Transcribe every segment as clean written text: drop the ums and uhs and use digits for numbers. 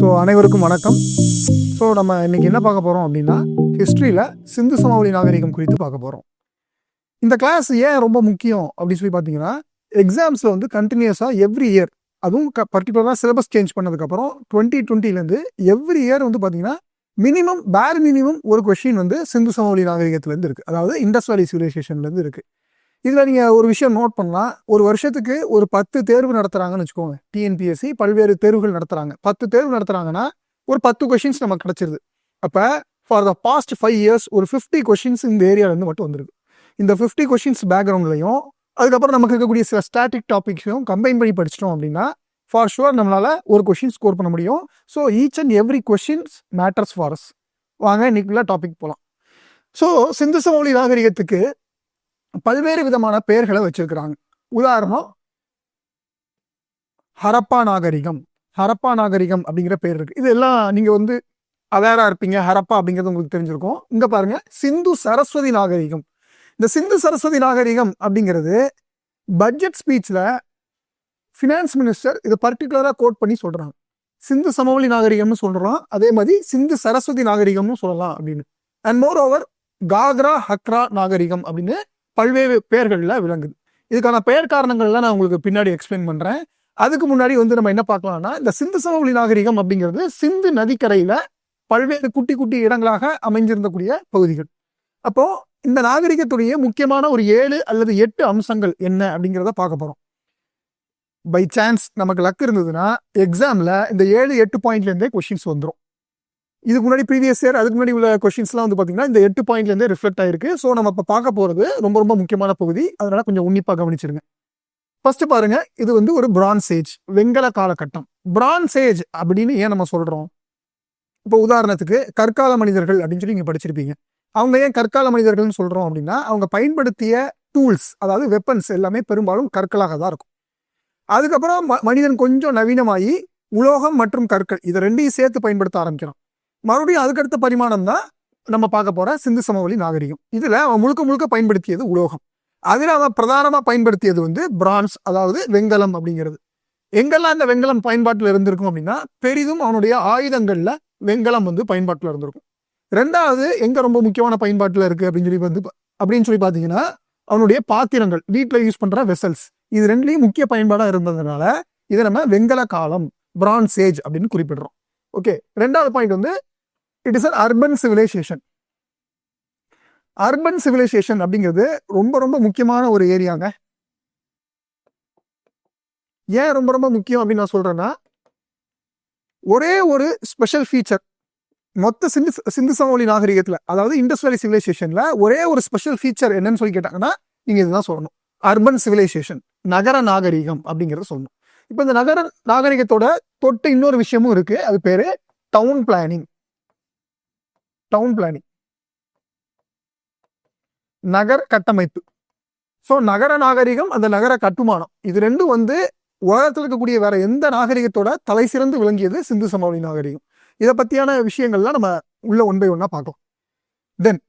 So அனைவருக்கும் வணக்கம். So நம்ம இன்னைக்கு என்ன பார்க்க போகிறோம் அப்படின்னா, ஹிஸ்ட்ரியில் சிந்து சமவெளி நாகரிகம் குறித்து பார்க்க போகிறோம். இந்த கிளாஸ் ஏன் ரொம்ப முக்கியம் அப்படின்னு சொல்லி பார்த்தீங்கன்னா, எக்ஸாம்ஸில் வந்து கண்டினியூஸாக எவ்ரி இயர், அதுவும் பர்டிகுலராக சிலபஸ் சேஞ்ச் பண்ணதுக்கப்புறம் 2020 எவ்ரி இயர் வந்து பார்த்தீங்கன்னா பேர் மினிமம் ஒரு கொஸ்டின் வந்து சிந்து சமவெளி நாகரிகத்திலேருந்து இருக்குது. அதாவது இண்டஸ் வேலி சிவிலைசேஷன்லேருந்து இருக்குது. இதில் நீங்கள் ஒரு விஷயம் நோட் பண்ணலாம். ஒரு வருஷத்துக்கு ஒரு 10 தேர்வு நடத்துகிறாங்கன்னு வச்சுக்கோங்க. டிஎன்பிஎஸ்சி பல்வேறு தேர்வுகள் நடத்துகிறாங்க. 10 தேர்வு நடத்துகிறாங்கன்னா ஒரு 10 கொஷின்ஸ் நமக்கு கிடச்சிருது. அப்போ ஃபார் த பாஸ்ட் 5 இயர்ஸ் ஒரு 50 கொஷின்ஸ் இந்த ஏரியாவிலேருந்து மட்டும் வந்துருக்கு. இந்த 50 கொஷின்ஸ் பேக்ரவுண்ட்லையும் அதுக்கப்புறம் நமக்கு இருக்கக்கூடிய சில ஸ்டாட்டிக் டாபிக்ஸையும் கம்பைன் பண்ணி படிச்சிட்டோம் அப்படின்னா ஃபார் ஷுவர் நம்மளால் ஒரு கொஷின் ஸ்கோர் பண்ண முடியும். So each and every questions matters for us. வாங்க இன்னைக்குள்ள டாபிக் போகலாம். ஸோ சிந்து சமவெளி நாகரிகத்துக்கு பல்வேறு விதமான பெயர்களை வச்சிருக்கிறாங்க. உதாரணம் ஹரப்பா நாகரிகம். ஹரப்பா நாகரிகம் அப்படிங்கிற பேர் இருக்கு. இதெல்லாம் நீங்க வந்து அவேரா இருப்பீங்க. ஹரப்பா அப்படிங்கிறது உங்களுக்கு தெரிஞ்சிருக்கும். இங்க பாருங்க, சிந்து சரஸ்வதி நாகரிகம். இந்த சிந்து சரஸ்வதி நாகரிகம் அப்படிங்கிறது பட்ஜெட் ஸ்பீச்ல ஃபினான்ஸ் மினிஸ்டர் இதை பர்டிகுலரா கோட் பண்ணி சொல்றாங்க. சிந்து சமவெளி நாகரிகம்னு சொல்றோம், அதே மாதிரி சிந்து சரஸ்வதி நாகரிகம்னு சொல்லலாம் அப்படின்னு. And moreover Ghaggar Hakra நாகரிகம் அப்படின்னு பல்வேறு பெயர்களில் விளங்குது. இதுக்கான பெயர் காரணங்கள்லாம் நான் உங்களுக்கு பின்னாடி எக்ஸ்பிளைன் பண்ணுறேன். அதுக்கு முன்னாடி வந்து நம்ம என்ன பார்க்கலாம்னா, இந்த சிந்து சமவெளி நாகரிகம் அப்படிங்கிறது சிந்து நதிக்கரையில் பல்வேறு குட்டி குட்டி இடங்களாக அமைஞ்சிருந்தக்கூடிய பகுதிகள். அப்போ இந்த நாகரிகத்துடைய முக்கியமான ஒரு 7 அல்லது 8 அம்சங்கள் என்ன அப்படிங்கிறத பார்க்க போகிறோம். பை சான்ஸ் நமக்கு லக் இருந்ததுன்னா எக்ஸாமில் இந்த 7-8 பாயிண்ட்லேருந்தே கொஷின்ஸ் வந்துடும். இதுக்கு முன்னாடி ப்ரீவியஸ் இயர் அதுக்கு முன்னாடி உள்ள கொஸ்டின்ஸ்லாம் வந்து பார்த்தீங்கன்னா இந்த 8 பாயிண்ட்லேருந்தே ரிஃப்ளெக்ட் ஆயிருக்கு. ஸோ நம்ம இப்போ பார்க்க போகிறது ரொம்ப ரொம்ப முக்கியமான பகுதி. அதனால கொஞ்சம் உன்னிப்பாக கவனிச்சிருங்க. ஃபர்ஸ்ட் பாருங்க, இது வந்து ஒரு பிரான்ஸ் ஏஜ், வெண்கல காலகட்டம். பிரான்ஸ் ஏஜ் அப்படின்னு ஏன் நம்ம சொல்றோம்? இப்போ உதாரணத்துக்கு கற்கால மனிதர்கள் அப்படின்னு சொல்லி நீங்க படிச்சிருப்பீங்க. அவங்க ஏன் கற்கால மனிதர்கள்னு சொல்றோம் அப்படின்னா, அவங்க பயன்படுத்திய டூல்ஸ், அதாவது வெப்பன்ஸ் எல்லாமே பெரும்பாலும் கற்களாக தான் இருக்கும். அதுக்கப்புறம் மனிதன் கொஞ்சம் நவீனமாகி உலோகம் மற்றும் கற்கள் இதை ரெண்டையும் சேர்த்து பயன்படுத்த ஆரம்பிக்கிறான். மறுபடியும் அதுக்கடுத்த பரிமாணம் தான் நம்ம பார்க்க போற சிந்து சமவெளி நாகரிகம். இதுல அவன் முழுக்க முழுக்க பயன்படுத்தியது உலோகம். அதுல அவன் பிரதானமா பயன்படுத்தியது வந்து பிரான்ஸ், அதாவது வெண்கலம் அப்படிங்கிறது. எங்கெல்லாம் இந்த வெண்கலம் பயன்பாட்டில் இருந்திருக்கும் அப்படின்னா, பெரிதும் அவனுடைய ஆயுதங்கள்ல வெண்கலம் வந்து பயன்பாட்டில் இருந்திருக்கும். ரெண்டாவது எங்க ரொம்ப முக்கியமான பயன்பாட்டில் இருக்கு அப்படின்னு சொல்லி பாத்தீங்கன்னா, அவனுடைய பாத்திரங்கள், வீட்டில் யூஸ் பண்ற வெசல்ஸ், இது ரெண்டுலையும் முக்கிய பயன்பாடா இருந்ததுனால இதை நம்ம வெண்கல காலம், பிரான்ஸ் ஏஜ் அப்படின்னு குறிப்பிடுறோம். ஓகே, ரெண்டாவது பாயிண்ட் வந்து it is an urban civilization. Urban civilization அப்படிங்கிறது ரொம்ப ரொம்ப முக்கியமான ஒரு ஏரியாங்க. ஏன் ரொம்ப ரொம்ப முக்கியம் அப்படின்னு நான் சொல்றேன்னா, ஒரே ஒரு ஸ்பெஷல் ஃபீச்சர் மொத்த சிந்து சமவெளி நாகரிகத்துல, அதாவது இண்டஸ் வேலி சிவிலைசேஷன்ல ஒரே ஒரு ஸ்பெஷல் ஃபீச்சர் என்னன்னு சொல்லி கேட்டாங்கன்னா நீங்க இதுதான் சொல்லணும். அர்பன் சிவிலைசேஷன், நகர நாகரிகம் அப்படிங்கிறத சொல்லணும். இப்போ இந்த நகர நாகரிகத்தோட தொட்டு இன்னொரு விஷயமும் இருக்கு. அது பேரு டவுன் பிளானிங். டவுன் பிளானிங், நகர கட்டமைப்பு. ஸோ நகர நாகரிகம், அந்த நகர கட்டுமானம், இது ரெண்டும் வந்து உலகத்தில் இருக்கக்கூடிய வேற எந்த நாகரிகத்தோட தலை சிறந்து விளங்கியது சிந்து சமவெளி நாகரிகம். இதை பத்தியான விஷயங்கள்லாம் நம்ம உள்ள ஒன் பை ஒன்னா பார்க்கலாம். Then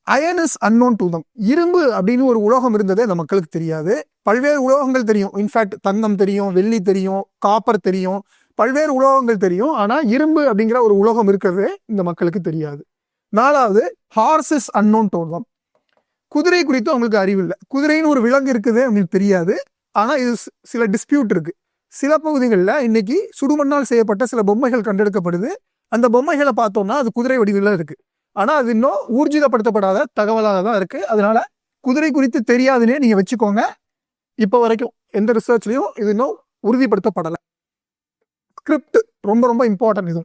iron is unknown to them. இரும்பு அப்படின்னு ஒரு உலோகம் இருந்ததே அந்த மக்களுக்கு தெரியாது. பல்வேறு உலோகங்கள் தெரியும். இன்ஃபேக்ட் தங்கம் தெரியும், வெள்ளி தெரியும், காப்பர் தெரியும், பல்வேறு உலோகங்கள் தெரியும். ஆனா இரும்பு அப்படிங்கிற ஒரு உலோகம் இருக்கிறது இந்த மக்களுக்கு தெரியாது. 4வது horse is unknown to them. குதிரை குறித்து அவங்களுக்கு அறிவு இல்லை. குதிரைன்னு ஒரு விலங்கு இருக்குது அவங்களுக்கு தெரியாது. ஆனா இது சில டிஸ்பியூட் இருக்கு. சில பகுதிகளில் இன்னைக்கு சுடுமண்ணால் செய்யப்பட்ட சில பொம்மைகள் கண்டெடுக்கப்படுது. அந்த பொம்மைகளை பார்த்தோம்னா அது குதிரை வடிவில் இருக்கு. ஆனா அது இன்னும் ஊர்ஜிதப்படுத்தப்படாத தகவலாக தான் இருக்கு. அதனால குதிரை குறித்து தெரியாதுன்னே நீங்க வச்சுக்கோங்க. இப்போ வரைக்கும் எந்த ரிசர்ச்லயும் இது இன்னும் உறுதிப்படுத்தப்படலை. ஸ்கிரிப்ட் ரொம்ப ரொம்ப இம்பார்ட்டன்ட். இது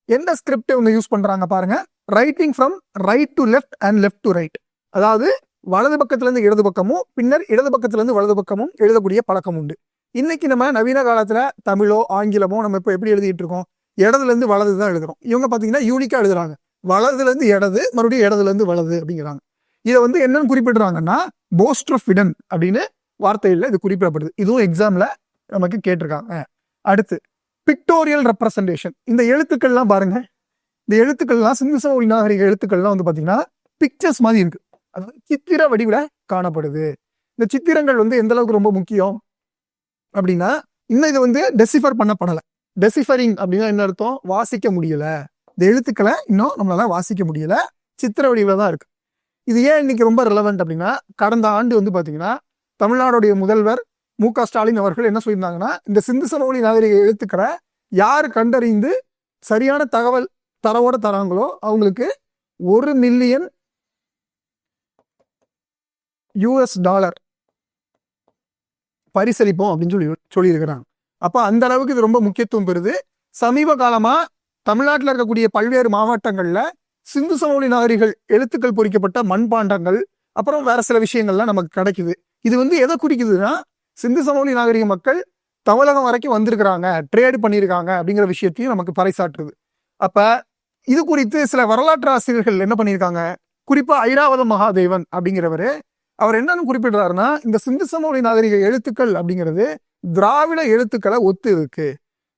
எந்த ஸ்கிரிப்ட் இவங்க யூஸ் பண்றாங்க பாருங்க. Writing from right to left and left to right. அதாவது வலது பக்கத்துல இருந்து இடது பக்கமும் பின்னர் இடது பக்கத்துல இருந்து வலது பக்கமும் எழுதக்கூடிய பழக்கம் உண்டு. இன்னைக்கு நம்ம நவீன காலத்துல தமிழோ ஆங்கிலமோ நம்ம இப்போ எப்படி எழுதிட்டு இருக்கோம்? இடதுல இருந்து வலது தான் எழுதுறோம். இவங்க பாத்தீங்கன்னா யூனிக்கா எழுதுறாங்க. வலதுல இருந்து இடது, மறுபடியும் இடதுல இருந்து வலது அப்படிங்கிறாங்க. இதை வந்து என்னன்னு குறிப்பிடுறாங்கன்னா போஸ்ட்ரோஃபிடன் அப்படின்னு வார்த்தையில இது குறிப்பிடப்படுது. இதுவும் எக்ஸாம்ல நமக்கு கேட்டிருக்காங்க. அடுத்து பிக்டோரியல் ரெப்ரசன்டேஷன். இந்த எழுத்துக்கள்லாம் பாருங்க. இந்த எழுத்துக்கள்லாம் சிந்து சமவெளி நாகரிக எழுத்துக்கள்லாம் வந்து பாத்தீங்கன்னா பிக்சர்ஸ் மாதிரி இருக்கு. அது சித்திர வடிவில காணப்படுது. இந்த சித்திரங்கள் வந்து எந்த அளவுக்கு ரொம்ப முக்கியம் அப்படின்னா, இன்னும் இது வந்து டெசிஃபர் பண்ணப்படலை. டெசிஃபரிங் அப்படின்னா என்ன அர்த்தம்? வாசிக்க முடியல, இந்த எழுத்துக்களை இன்னும் நம்மளால வாசிக்க முடியல, சித்திர வடிவில் தான் இருக்கு. இது ஏன் இன்னைக்கு ரொம்ப ரெலவெண்ட் அப்படின்னா, கடந்த ஆண்டு வந்து பாத்தீங்கன்னா தமிழ்நாடுடைய முதல்வர் மு.க.ஸ்டாலின் அவர்கள் என்ன சொல்லியிருந்தாங்கன்னா, இந்த சிந்து சமவெளி நாகரிக எழுத்துக்களை யார் கண்டறிந்து சரியான தகவல் தரவோட தராங்களோ அவங்களுக்கு $1 மில்லியன் பரிசளிப்போம் அப்படின்னு சொல்லியிருக்கிறாங்க. அப்ப அந்த அளவுக்கு இது ரொம்ப முக்கியத்துவம் பெறுது. சமீப காலமா தமிழ்நாட்டில் இருக்கக்கூடிய பல்வேறு மாவட்டங்கள்ல சிந்து சமவெளி நாகரிக எழுத்துக்கள் பொறிக்கப்பட்ட மண்பாண்டங்கள், அப்புறம் வேற சில விஷயங்கள்லாம் நமக்கு கிடைக்குது. இது வந்து எதை குறிக்குதுன்னா, சிந்து சமவெளி நாகரிக மக்கள் தமிழகம் வரைக்கும் வந்திருக்கிறாங்க, ட்ரேடு பண்ணியிருக்காங்க அப்படிங்கிற விஷயத்தையும் நமக்கு பறைசாற்றுது. அப்ப இது குறித்து சில வரலாற்று ஆசிரியர்கள் என்ன பண்ணியிருக்காங்க, குறிப்பா ஐராவத மகாதேவன் அப்படிங்கிறவரு அவர் என்னன்னு குறிப்பிடுறாருன்னா, இந்த சிந்து சமவெளி நாகரிக எழுத்துக்கள் அப்படிங்கிறது திராவிட எழுத்துக்களை ஒத்து இருக்கு,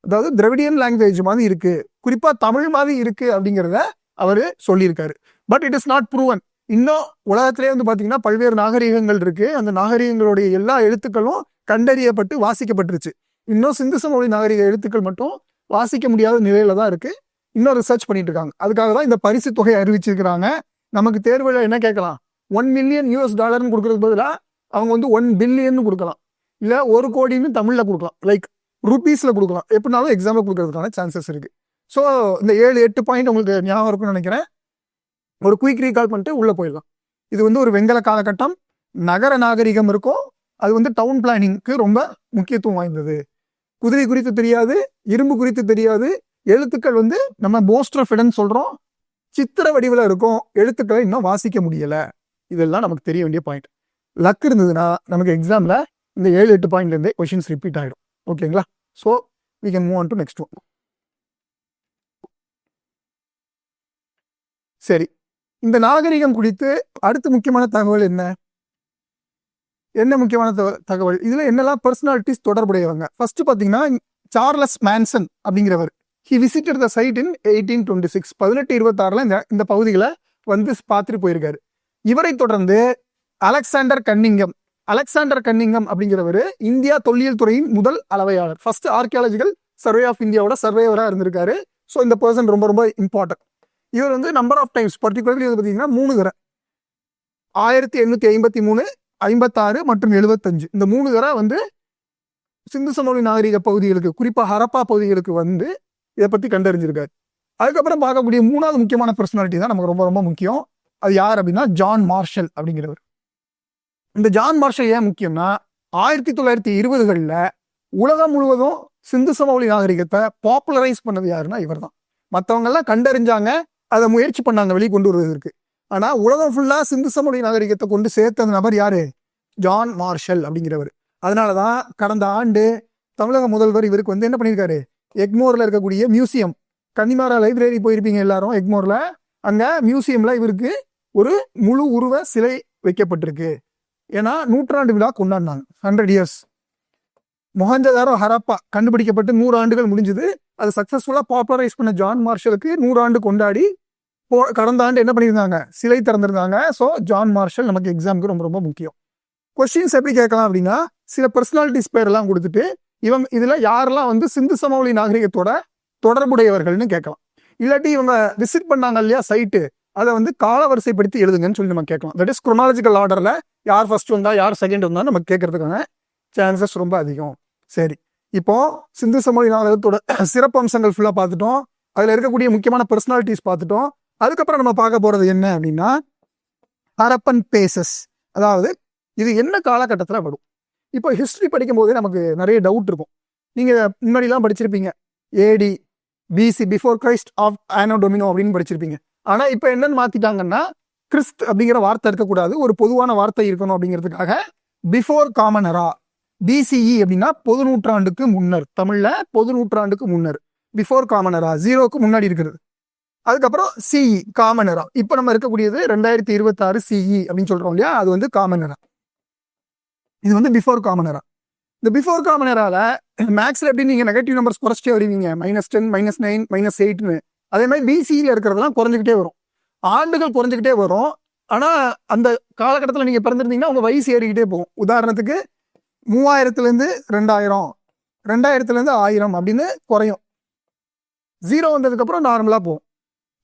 அதாவது திராவிடியன் லாங்குவேஜ் மாதிரி இருக்கு, குறிப்பா தமிழ் மாதிரி இருக்கு அப்படிங்கிறத அவரு சொல்லியிருக்காரு. But it is not proven. இன்னும் உலகத்திலே வந்து பாத்தீங்கன்னா பல்வேறு நாகரிகங்கள் இருக்கு, அந்த நாகரிகங்களுடைய எல்லா எழுத்துக்களும் கண்டறியப்பட்டு வாசிக்கப்பட்டுருச்சு. இன்னும் சிந்து சமவெளி நாகரிக எழுத்துக்கள் மட்டும் வாசிக்க முடியாத நிலையில தான் இருக்கு. இன்னும் ரிசர்ச் பண்ணிட்டு இருக்காங்க. அதுக்காக தான் இந்த பரிசு தொகை அறிவிச்சிருக்கிறாங்க. நமக்கு தேர்வுல என்ன கேட்கலாம், $1 மில்லியன் கொடுக்கறது பதிலாக அவங்க வந்து 1 பில்லியன் கொடுக்கலாம், இல்ல 1 கோடின்னு தமிழ்ல கொடுக்கலாம், லைக் ருபீஸ்ல கொடுக்கலாம், எப்படினாலும் எக்ஸாம்பிள் கொடுக்கறதுக்கான சான்சஸ் இருக்கு. ஸோ இந்த 7-8 பாயிண்ட் உங்களுக்கு ஞாபகம் இருக்குன்னு நினைக்கிறேன். ஒரு குயிக் ரீகால் பண்ணிட்டு உள்ள போயிடலாம். இது வந்து ஒரு வெண்கல காலகட்டம், நகர நாகரிகம் இருக்கும், அது வந்து டவுன் பிளானிங்க்கு ரொம்ப முக்கியத்துவம் வாய்ந்தது. குதிரை குறித்து தெரியாது, இரும்பு குறித்து தெரியாது, எழுத்துக்கள் வந்து நம்ம போஸ்ட்ரஃபிடன் சொல்றோம், சித்திர வடிவில் இருக்கும், எழுத்துக்களை இன்னும் வாசிக்க முடியல. இதெல்லாம் நமக்கு தெரிய வேண்டிய பாயிண்ட். லக் இருந்ததுன்னா நமக்கு எக்ஸாம்ல இந்த 7-8 பாயிண்ட்ல இருந்தே கொஸ்டின்ஸ் ரிப்பீட் ஆயிடும். ஓகேங்களா? So we can move on to next one. சரி, இந்த நாகரிகம் குறித்து அடுத்த முக்கியமான தகவல் என்ன முக்கியமான தகவல், இதுல என்னெல்லாம் பர்சனாலிட்டிஸ் தொடர்புடையவங்க. ஃபர்ஸ்ட் பாத்தீங்கன்னா சார்லஸ் மேன்சன் அப்படிங்கிறவர், he visited the site in 1826, 1826 இந்த பகுதிகளை வந்து பார்த்துட்டு போயிருக்காரு. இவரை தொடர்ந்து அலெக்சாண்டர் கன்னிங்கம் அப்படிங்கிறவர் இந்தியா தொல்லியல் துறையின் முதல் அளவையாளர், ஃபர்ஸ்ட் ஆர்கியாலஜிக்கல் சர்வே ஆஃப் இந்தியாவோட சர்வேவரா இருந்திருக்காரு. ஸோ இந்த பர்சன் ரொம்ப ரொம்ப இம்பார்ட்டன்ட். இவர் வந்து நம்பர் ஆஃப் டைம்ஸ் பர்டிகுலர்லி இது பார்த்தீங்கன்னா 3 தடவை 1853, 56 மற்றும் 75 இந்த 3 தடவை வந்து சிந்து சமவெளி நாகரிக பகுதிகளுக்கு, குறிப்பா ஹரப்பா பகுதிகளுக்கு வந்து இதை பத்தி கண்டறிஞ்சிருக்காரு. அதுக்கப்புறம் பார்க்கக்கூடிய 3வது முக்கியமான பர்சனாலிட்டி தான் நமக்கு ரொம்ப ரொம்ப முக்கியம். அது யார் அப்படின்னா ஜான் மார்ஷல் அப்படிங்கிறவர். இந்த ஜான் மார்ஷல் ஏன் முக்கியம்னா, 1920களில் உலகம் முழுவதும் சிந்து சமவெளி நாகரிகத்தை பாப்புலரைஸ் பண்ணது யாருன்னா இவர் தான். மற்றவங்க எல்லாம் கண்டறிஞ்சாங்க, அதை முயற்சி பண்ணாங்க வெளியே கொண்டு வருவதற்கு. ஆனா உலகம் ஃபுல்லா சிந்து சமவெளி நாகரிகத்தை கொண்டு சேர்த்த நபர் யாரு? ஜான் மார்ஷல் அப்படிங்கிறவர். அதனாலதான் கடந்த ஆண்டு தமிழக முதல்வர் இவருக்கு வந்து என்ன பண்ணியிருக்காரு, எக்மோர்ல இருக்கக்கூடிய மியூசியம், கன்னிமாரா லைப்ரரி போயிருப்பீங்க எல்லாரும், எக்மோர்ல அங்க மியூசியம்ல இவருக்கு ஒரு முழு உருவ சிலை வைக்கப்பட்டிருக்கு. ஏன்னா 100 விழா கொண்டாடினாங்க, 100 இயர்ஸ். மொஹஞ்சதாரோ ஹரப்பா கண்டுபிடிக்கப்பட்டு 100 ஆண்டுகள் முடிஞ்சது. அது சக்சஸ்ஃபுல்லா பாப்புலரைஸ் பண்ண ஜான் மார்ஷலுக்கு 100 ஆண்டு கொண்டாடி கடந்த ஆண்டு என்ன பண்ணியிருந்தாங்க, சிலை திறந்திருந்தாங்க. ஸோ ஜான் மார்ஷல் நமக்கு எக்ஸாமுக்கு ரொம்ப ரொம்ப முக்கியம். கொஸ்டின்ஸ் எப்படி கேட்கலாம் அப்படின்னா, சில பர்சனாலிட்டிஸ் பேரெல்லாம் கொடுத்துட்டு இவங்க இதுல யாரெல்லாம் வந்து சிந்து சமவெளி நாகரிகத்தோட தொடர்புடையவர்கள்னு கேட்கலாம். இல்லாட்டி இவங்க விசிட் பண்ணாங்க இல்லையா சைட்டு, அதை வந்து காலவரிசைப்படுத்தி எழுதுங்கன்னு சொல்லி நம்ம கேட்கலாம். தட் இஸ் குரோனாலஜிக்கல் ஆர்டர்ல யார் ஃபர்ஸ்ட் வந்தா யார் செகண்ட் வந்தா நம்ம கேட்கறதுக்கான சான்சஸ் ரொம்ப அதிகம். சரி, இப்போ சிந்து சமவெளி நாகரிகத்தோட சிறப்பு அம்சங்கள் ஃபுல்லா பார்த்துட்டோம், அதுல இருக்கக்கூடிய முக்கியமான பர்சனாலிட்டிஸ் பார்த்துட்டோம். அதுக்கப்புறம் நம்ம பார்க்க போறது என்ன அப்படின்னா ஹரப்பன் பேசஸ், அதாவது இது என்ன காலகட்டத்தில் வரும். இப்போ ஹிஸ்டரி படிக்கும் போதே நமக்கு நிறைய டவுட் இருக்கும். நீங்க முன்னாடிலாம் படிச்சிருப்பீங்க AD BC, before Christ of anno domini அப்படின்னு படிச்சிருப்பீங்க. ஆனா இப்போ என்னன்னு மாத்திட்டாங்கன்னா, கிறிஸ்த் அப்படிங்கிற வார்த்தை இருக்கக்கூடாது, ஒரு பொதுவான வார்த்தை இருக்கணும் அப்படிங்கிறதுக்காக பிஃபோர் காமனரா, பிசிஇ அப்படின்னா பொது நூற்றாண்டுக்கு முன்னர், தமிழ்ல பொது நூற்றாண்டுக்கு முன்னர், பிஃபோர் காமனரா 0க்கு முன்னாடி இருக்கிறது. அதுக்கப்புறம் சிஇ காமனரா, இப்போ நம்ம இருக்கக்கூடியது 2026 சிஇ அப்படின்னு சொல்றோம் இல்லையா, அது வந்து காமனரா. இது வந்து பிஃபோர் காமனரா. இந்த பிஃபோர் காமனரால மேக்ஸ்ல எப்படி நீங்க நெகட்டிவ் நம்பர்ஸ் குறைச்சிட்டே வருவீங்க, -10, -9, -8ன்னு, அதே மாதிரி பிசிஇல இருக்கிறதெல்லாம் குறைஞ்சிக்கிட்டே வரும், ஆண்டுகள் குறைஞ்சிக்கிட்டே வரும். ஆனா அந்த காலகட்டத்தில் நீங்க பிறந்திருந்தீங்கன்னா உங்க வயசு ஏறிக்கிட்டே போகும். உதாரணத்துக்கு 3000 2000, 2000 1000 அப்படின்னு குறையும். 0 வந்ததுக்கப்புறம் நார்மலாக போகும்.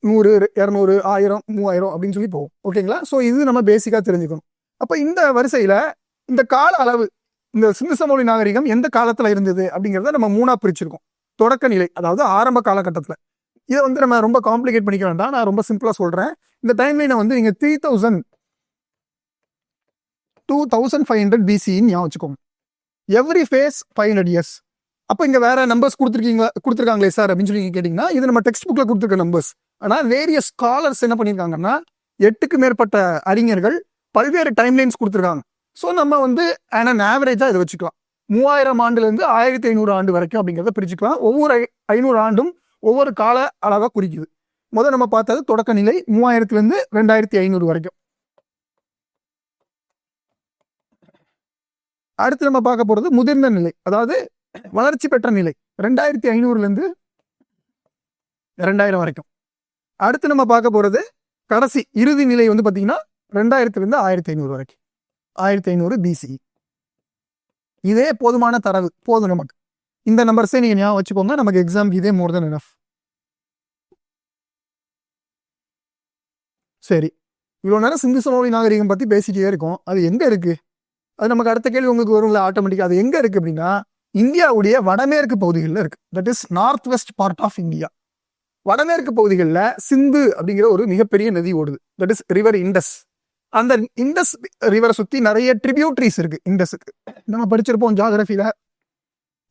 100, 200, 1000, 3000 அப்படின்னு சொல்லி போகும். ஓகேங்களா? ஸோ இது நம்ம பேசிக்காக தெரிஞ்சுக்கணும். அப்போ இந்த வரிசையில் இந்த கால அளவு, இந்த சிந்து சமவெளி நாகரிகம் எந்த காலத்தில் இருந்தது அப்படிங்கிறத நம்ம 3ஆக பிரிச்சிருக்கோம். தொடக்க நிலை, அதாவது ஆரம்ப காலகட்டத்தில். இதை வந்து நம்ம ரொம்ப காம்ப்ளிகேட் பண்ணிக்க வேண்டாம், நான் ரொம்ப சிம்பிளாக சொல்கிறேன். இந்த டைம்லைனை வந்து நீங்கள் 3000 2500 BCன்னு ஞாபகம் வச்சுக்கோங்க. Every phase 500 years. அப்போ இங்கே வேற நம்பர்ஸ் கொடுத்துருக்காங்களே சார் அப்படின்னு சொல்லி கேட்டிங்கன்னா, இது நம்ம டெக்ஸ்ட் புக்கில் கொடுத்துருக்க நம்பர்ஸ். ஆனால் வேரியஸ் ஸ்காலர்ஸ் என்ன பண்ணியிருக்காங்கன்னா, 8க்கு மேற்பட்ட அறிஞர்கள் பல்வேறு டைம்லைன்ஸ் கொடுத்துருக்காங்க. ஸோ நம்ம வந்து ஆவரேஜாக இதை வச்சுக்கலாம். 3000 ஆண்டுலேருந்து 1500 ஆண்டு வரைக்கும் அப்படிங்கிறத பிரிச்சுக்கலாம். ஒவ்வொரு 500 ஆண்டும் ஒவ்வொரு கால அளவாக குறிக்குது. முதல் நம்ம பார்த்தது தொடக்க நிலை 3000லேருந்து 2500 வரைக்கும். அடுத்து நம்ம பார்க்க போகிறது முதிர்ந்த நிலை, அதாவது வளர்ச்சி பெற்ற நிலை 2500லேருந்து 2000 வரைக்கும். அடுத்து நம்ம பார்க்க போகிறது கடைசி இறுதி நிலை வந்து பார்த்தீங்கன்னா 2000லேருந்து 1500 வரைக்கும், 1500 BC. இதே போதுமான தரவு, போதும் நமக்கு. இந்த நம்பர்ஸே நீங்கள் ஞாபகம் வச்சுக்கோங்க, நமக்கு எக்ஸாம் இதே மோர் தென் எனஃப். சரி, இவ்வளோ நேரம் சிந்து சமவெளி நாகரிகம் பற்றி பேசிட்டே இருக்கோம். அது எங்கே இருக்குது? அது நமக்கு அடுத்த கேள்வி உங்களுக்கு வரும்ல ஆட்டோமேட்டிக்காக. அது எங்கே இருக்குது அப்படின்னா, இந்தியாவுடைய வடமேற்கு பகுதிகளில் இருக்குது. That is north west part of India. வடமேற்கு பகுதிகளில் சிந்து அப்படிங்கிற ஒரு மிகப்பெரிய நதி ஓடுது. That is river Indus. அந்த இண்டஸ் ரிவரை சுற்றி நிறைய ட்ரிபியூட்ரிஸ் இருக்கு இண்டஸுக்கு. நம்ம படிச்சிருப்போம் ஜாகிரபியில,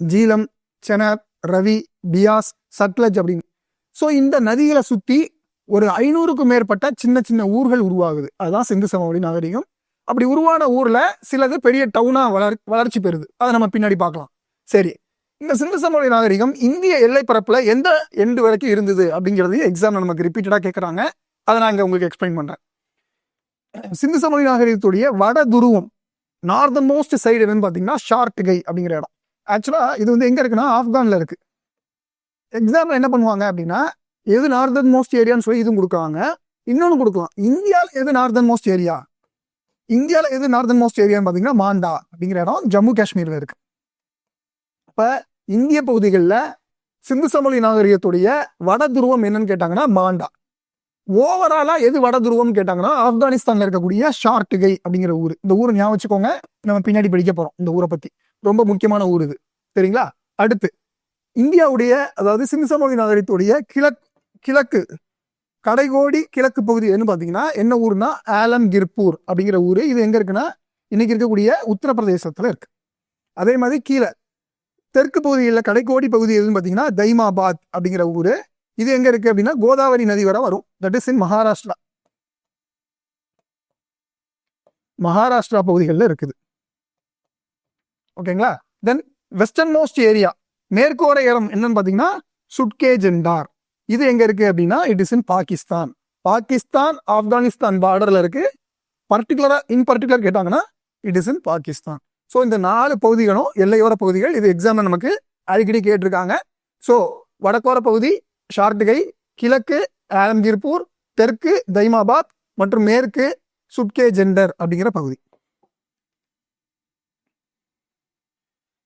ஜீலம், செனாப், ரவி, பியாஸ், சட்லஜ் அப்படின்னு. ஸோ இந்த நதிகளை சுற்றி ஒரு 500க்கும் மேற்பட்ட சின்ன சின்ன ஊர்கள் உருவாகுது. அதுதான் சிந்து சமவெளி நாகரிகம். அப்படி உருவான ஊரில் சிலது பெரிய டவுனாக வளர்ச்சி பெறுது. அதை நம்ம பின்னாடி பார்க்கலாம். சரி, இந்த சிந்து சமவெளி நாகரிகம் இந்திய எல்லை பரப்பில் எந்த எண்டு வரைக்கும் இருந்தது அப்படிங்கிறது எக்ஸாம்ல நமக்கு ரிப்பீட்டடாக கேட்குறாங்க. அதை நான் இங்கே உங்களுக்கு எக்ஸ்பிளைன் பண்ணுறேன். சிந்து சமவெளி நாகரிகத்துடைய வட துருவம், நார்தன் மோஸ்ட் சைடு என்னன்னு பார்த்தீங்கன்னா ஷார்ட்கை அப்படிங்கிற இடம். ஆக்சுவலாக இது வந்து எங்கே இருக்குன்னா ஆப்கானில் இருக்கு. எக்ஸாம்பிள் என்ன பண்ணுவாங்க அப்படின்னா, எது நார்தன் மோஸ்ட் ஏரியான்னு சொல்லி இதுவும் கொடுக்குறாங்க, இன்னொன்று கொடுக்கலாம். இந்தியாவில் எது நார்தன் மோஸ்ட் ஏரியா, இந்தியாவில் எது நார்தன் மோஸ்ட் ஏரியான்னு பார்த்தீங்கன்னா மாண்டா அப்படிங்கிற இடம் ஜம்மு காஷ்மீரில் இருக்கு. இப்போ இந்திய பகுதிகளில் சிந்து சமவெளி நாகரிகத்துடைய வட துருவம் என்னன்னு கேட்டாங்கன்னா மாண்டா. ஓவராலா எது வட துருவம்னு கேட்டாங்கன்னா ஆப்கானிஸ்தான்ல இருக்கக்கூடிய ஷார்ட்கை அப்படிங்கிற ஊர். இந்த ஊரை ஞாபகம் வச்சுக்கோங்க, நம்ம பின்னாடி படிக்க போறோம் இந்த ஊரை பத்தி. ரொம்ப முக்கியமான ஊர் இது, சரிங்களா? அடுத்து இந்தியாவுடைய, அதாவது சிந்து சமவெளி நாகரிகத்துடைய கிழக்கு கடைகோடி கிழக்கு பகுதி என்ன பார்த்தீங்கன்னா என்ன ஊர்னா ஆலம்கிர்பூர் அப்படிங்கிற ஊர். இது எங்க இருக்குன்னா இன்னைக்கு இருக்கக்கூடிய உத்தரப்பிரதேசத்துல இருக்கு. அதே மாதிரி கீழே தெற்கு பகுதியில் கடைக்கோடி பகுதி எதுன்னு பார்த்தீங்கன்னா தைமாபாத் அப்படிங்கிற ஊர். இது எங்க இருக்கு அப்படின்னா கோதாவரி நதி வரை வரும். That is in Maharashtra. Maharashtra பகுதிகளில் இருக்குது. ஓகேங்களா? தென் வெஸ்டர்ன் மோஸ்ட் ஏரியா, மேற்கோரை இடம் என்னன்னு பார்த்தீங்கன்னா சுட்கே ஜெண்டார். இது எங்க இருக்கு அப்படின்னா it is in Pakistan. Pakistan Afghanistan பார்டர்ல இருக்கு. இன் பர்டிகுலர் கேட்டாங்கன்னா it is in Pakistan. So இந்த 4 பகுதிகளும் எல்லையோர பகுதிகள். இது எக்ஸாம்ல நமக்கு அடிக்கடி கேட்டிருக்காங்க. ஸோ வடக்கோர பகுதி ஷார்ட்கை, கிழக்கு ஆலம்கீர்பூர், தெற்கு தைமாபாத் மற்றும் மேற்கு சுட்கே ஜெண்டர் அப்படிங்கிற பகுதி.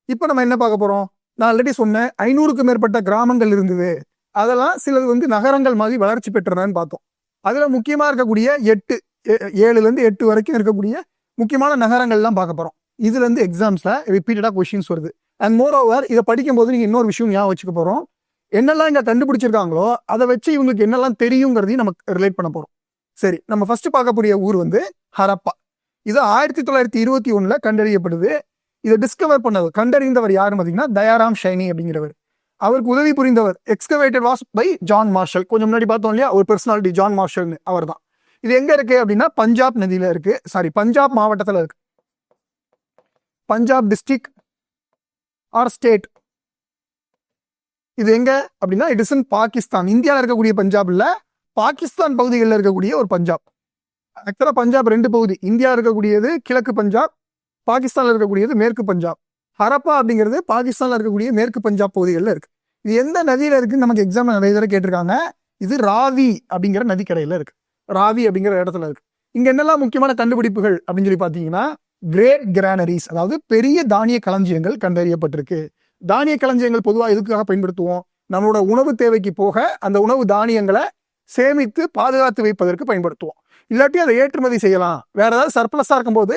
இப்போ நம்ம என்ன பார்க்க போறோம்? நான் ஆல்ரெடி சொன்னேன் 500க்கும் மேற்பட்ட கிராமங்கள் இருந்தது. அதெல்லாம் சிலது வந்து நகரங்கள் மாதிரி வளர்ச்சி பெற்றனன்னு பார்த்தோம். அதுல முக்கியமா இருக்கக்கூடிய 7லேருந்து 8 வரைக்கும் இருக்கக்கூடிய முக்கியமான நகரங்கள்லாம் பார்க்க போறோம். இதுல இருந்து எக்ஸாம்ஸ்ல ரிப்பீட்டடா கொஸ்டின்ஸ் வருது. அண்ட் மோர் ஓவர் இதை படிக்கும் போது நீங்க இன்னொரு விஷயம் ஞாபகம் வச்சுக்க போறோம். என்னெல்லாம் இங்க கண்டுபிடிச்சிருக்காங்களோ அதை வச்சு இவங்களுக்கு என்னெல்லாம் தெரியுங்கிறதையும் நமக்கு ரிலேட் பண்ண போறோம். சரி, நம்ம ஃபர்ஸ்ட் பார்க்கக்கூடிய ஊர் வந்து ஹரப்பா. இது 1921 கண்டறியப்படுது. இதை டிஸ்கவர் பண்ணவர், கண்டறிந்தவர் யாருன்னு பார்த்தீங்கன்னா தயாராம் ஷைனி அப்படிங்கிறவர். அவருக்கு உதவி புரிந்தவர் excavated was by John Marshall. கொஞ்சம் முன்னாடி பார்த்தோம் இல்லையா ஒரு பர்சனாலிட்டி, ஜான் மார்ஷல்னு, அவர் தான். இது எங்க இருக்கு அப்படின்னா பஞ்சாப் நதியில இருக்கு. பஞ்சாப் மாவட்டத்தில் இருக்கு. Punjab district or state. இது எங்க அப்படின்னா இட் இஸ் இன் பாகிஸ்தான். இந்தியாவில் இருக்கக்கூடிய பஞ்சாப் இல்ல, பாகிஸ்தான் பகுதிகளில் இருக்கக்கூடிய ஒரு பஞ்சாப். ஆக்சுவலா பஞ்சாப் 2 பகுதி. இந்தியா இருக்கக்கூடியது கிழக்கு பஞ்சாப், பாகிஸ்தான்ல இருக்கக்கூடியது மேற்கு பஞ்சாப். ஹரப்பா அப்படிங்கிறது பாகிஸ்தான்ல இருக்கக்கூடிய மேற்கு பஞ்சாப் பகுதிகளில் இருக்கு. இது எந்த நதியில இருக்குன்னு நமக்கு எக்ஸாம்ல நிறைய தடவை கேட்டிருக்காங்க. இது ராவி அப்படிங்கிற நதிக்கரையில இருக்கு. ராவி அப்படிங்கிற இடத்துல இருக்கு. இங்க என்னெல்லாம் முக்கியமான கண்டுபிடிப்புகள் அப்படின்னு சொல்லி பாத்தீங்கன்னா கிரேட் கிரானரிஸ், அதாவது பெரிய தானிய களஞ்சியங்கள் கண்டறியப்பட்டிருக்கு. தானிய களஞ்சியங்கள் பொதுவாக எதுக்காக பயன்படுத்துவோம்? நம்மளோட உணவு தேவைக்கு போக அந்த உணவு தானியங்களை சேமித்து பாதுகாத்து வைப்பதற்கு பயன்படுத்துவோம். இல்லாட்டி அதை ஏற்றுமதி செய்யலாம். வேற ஏதாவது சர்ப்ளஸா இருக்கும்போது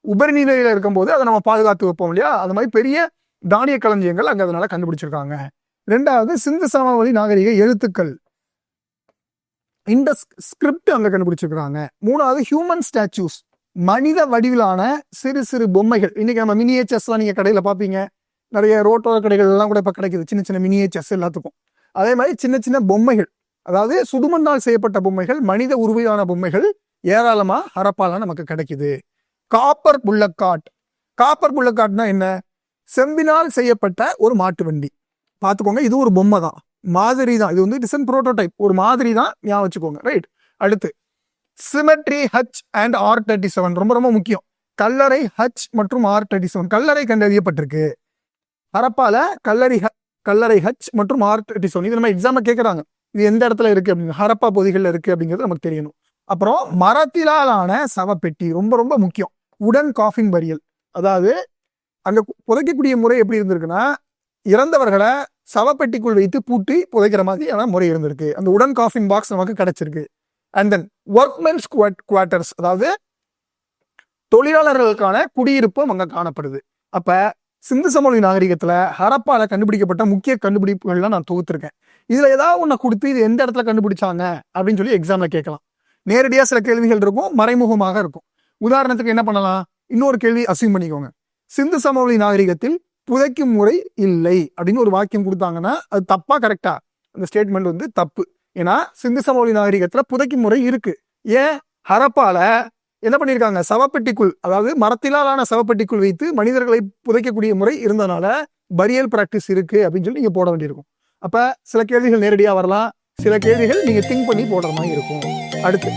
உபரிநிலையில இருக்கும்போது அதை நம்ம பாதுகாத்து வைப்போம் இல்லையா? அது மாதிரி பெரிய தானிய களஞ்சியங்கள் அங்க அதனால கண்டுபிடிச்சிருக்காங்க. 2வது சிந்து சமவெளி நாகரிக எழுத்துக்கள், இண்டஸ் ஸ்கிரிப்ட் அங்க கண்டுபிடிச்சிருக்காங்க. 3வது ஹியூமன் ஸ்டாச்சூஸ், மனித வடிவிலான சிறு சிறு பொம்மைகள். இன்னைக்கு நம்ம மினியேச்சர்ஸ்லாம் நீங்க கடையில பார்ப்பீங்க, நிறைய ரோட்டோர கடைகள் எல்லாம் கூட இப்ப கிடைக்குது, சின்ன சின்ன மினியேச்சர்ஸ் எல்லாத்துக்கும். அதே மாதிரி சின்ன சின்ன பொம்மைகள், அதாவது சுடுமண்ணால் செய்யப்பட்ட பொம்மைகள், மனித உருவையான பொம்மைகள் ஏராளமா ஹரப்பால நமக்கு கிடைக்குது. காப்பர் புல்லக்காட், காப்பர் புல்லக்காட்னா என்ன? செம்பினால் செய்யப்பட்ட ஒரு மாட்டு வண்டி. பார்த்துக்கோங்க, இது ஒரு பொம்மை தான், மாதிரி தான். இது வந்து டிசன் புரோட்டோடைப், ஒரு மாதிரி தான், ஞாபகம் வச்சுக்கோங்க. ரைட். அடுத்து சிமெட்ரி ஹச் அண்ட் R37, ரொம்ப ரொம்ப முக்கியம். கல்லறை ஹச் மற்றும் R37 கல்லறை கண்டறியப்பட்டிருக்கு ஹரப்பால. கல்லறை ஹச் மற்றும் R37 இது நம்ம எக்ஸாம்ல கேட்கறாங்க, இது எந்த இடத்துல இருக்கு அப்படின்னு, ஹரப்பா பகுதிகளில் இருக்கு அப்படிங்கிறது நமக்கு தெரியணும். அப்புறம் மரத்திலான சவப்பெட்டி, ரொம்ப ரொம்ப முக்கியம். உடன் காஃபின் பரியல், அதாவது அங்க புதைக்கக்கூடிய முறை எப்படி இருந்திருக்குன்னா, இறந்தவர்களை சவப்பெட்டிக்குள் வைத்து பூட்டி புதைக்கிற மாதிரியான முறை இருந்திருக்கு. அந்த உடன் காஃபின் பாக்ஸ் நமக்கு கிடைச்சிருக்கு. அண்ட் தென் ஒர்க்மென்ஸ் குவார்டர்ஸ், அதாவது தொழிலாளர்களுக்கான குடியிருப்பும் அங்க காணப்படுது. அப்ப சிந்து சமவெளி நாகரிகத்துல ஹரப்பால கண்டுபிடிக்கப்பட்ட முக்கிய கண்டுபிடிப்புகள்லாம் நான் தொகுத்திருக்கேன். இதுல ஏதாவது ஒண்ணு கொடுத்து இது எந்த இடத்துல கண்டுபிடிச்சாங்க அப்படின்னு சொல்லி எக்ஸாம்ல கேட்கலாம். நேரடியா சில கேள்விகள் இருக்கும், மறைமுகமாக இருக்கும். உதாரணத்துக்கு என்ன பண்ணலாம், இன்னொரு கேள்வி அசியூம் பண்ணிக்கோங்க. சிந்து சமவெளி நாகரிகத்தில் புதைக்கும் முறை இல்லை அப்படின்னு ஒரு வாக்கியம் கொடுத்தாங்கன்னா அது தப்பா கரெக்டா? அந்த ஸ்டேட்மெண்ட் வந்து தப்பு. ஏன்னா சிந்து சமவெளி நாகரிகத்துல புதைக்கும் முறை இருக்கு. ஏன்? ஹரப்பால என்ன பண்ணியிருக்காங்க, சவப்பெட்டிக்குள், அதாவது மரத்திலான சவப்பெட்டிக்குள் வைத்து மனிதர்களை புதைக்கக்கூடிய முறை இருந்தனால பரியல் பிராக்டிஸ் இருக்கு அப்படின்னு சொல்லி நீங்க போட வேண்டியிருக்கும். அப்ப சில கேள்விகள் நேரடியா வரலாம், சில கேள்விகள் நீங்க திங்க் பண்ணி போடுற மாதிரி இருக்கும். அடுத்து